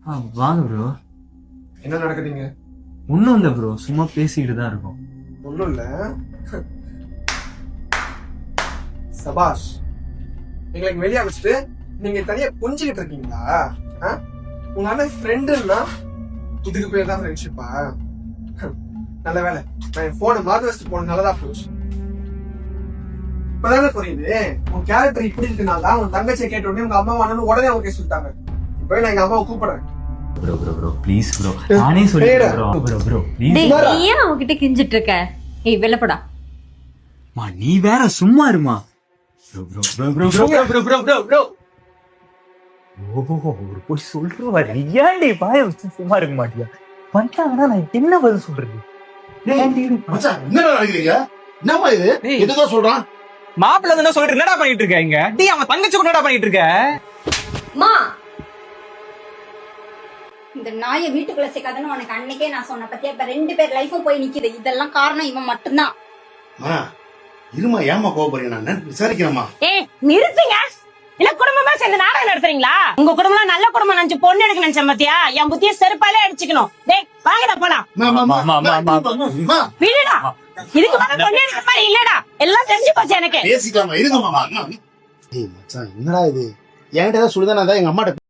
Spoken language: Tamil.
வாங்க ப்ரோ. என்ன நடக்குதுங்க? ஒன்றும் இல்லை ப்ரோ, சும்மா பேசிக்கிட்டு தான் இருக்கோம். ஒன்றும் இல்லை. சபாஷ். எங்களுக்கு வெளியே வச்சுட்டு நீங்க தனியா புரிஞ்சுக்கிட்டு இருக்கீங்களா? உங்க அண்ணன் ஃப்ரெண்டுன்னா இதுக்கு பேர் தான் ஃப்ரெண்ட்ஷிப்பா? நல்ல வேலை நான் என் போனை மாத்தி வச்சுட்டு போன நல்லதா போச்சு. இப்பதானே புரியுது உன் கேரக்டர் இப்படி இருக்குனால தான் உன் தங்கச்சியை கேட்ட உடனே உங்க அம்மா அண்ணனும் உடனே அவங்க சொல்லிட்டாங்க. இப்போ நான் எங்க அம்மாவை கூப்பிடுறேன். Bro bro bro please bro, நானே சொல்லிடுறேன் ப்ரோ. Bro bro please. நீ ஏன் அவன்கிட்ட கிஞ்சிட்டு இருக்க? ஏய் வெள்ளப்படா. மா நீ வேற சும்மா இருமா. Bro bro bro bro bro bro bro bro bro. ஓஹோ, ஒரு போய் சொல்றவாரு. ஏன்டி பாய வச்சு சும்மா இருக்க மாட்டியா? வந்தாங்கன்னா நான் என்ன பதில் சொல்றது? மச்சான் என்னடா நடக்குறீங்க? என்னம்மா இது? எதுக்கு சொல்றான்? மாப்பிள்ள என்ன சொல்லிட்டு என்னடா பண்ணிட்டு இருக்க இங்க? டீ அவன் தங்கச்சி என்னடா பண்ணிட்டு இருக்க? மா இந்த நாயை வீட்டுக்குள்ள சேர்க்காதன்னு உனக்கு அன்னைக்கே நான் சொன்ன பத்தியா? இப்ப 2 பேர் லைஃபும் போய் நிக்குது. இதெல்லாம் காரணம் இவன் மட்டும்தான். இருமா, ஏமா கோபப்படுறீங்க? நான் விசாரிக்கிறேம்மா. ஏய் நிறுத்துங்க. இல்ல குடும்பமா சேர்ந்து நாடகம் நடத்துறீங்களா? உங்க குடும்பம் நல்ல குடும்பம் நினைச்சு பொண்ணு எடுக்க நினைச்ச பத்தியா? என் புத்திய செருப்பாலே அடிச்சுக்கணும். டேய் வாங்கடா போலாம். விடுடா. இதுக்கு மேல பொண்ணு எடுக்கிற மாதிரி இல்லடா. எல்லாம் தெரிஞ்சு போச்சு எனக்கு. பேசிக்கலாமா? இருங்க மாமா. ஏய் மச்சான் என்னடா இது? என்கிட்ட ஏதாவது சொல்லுதானா? எங்க அம்மாட்ட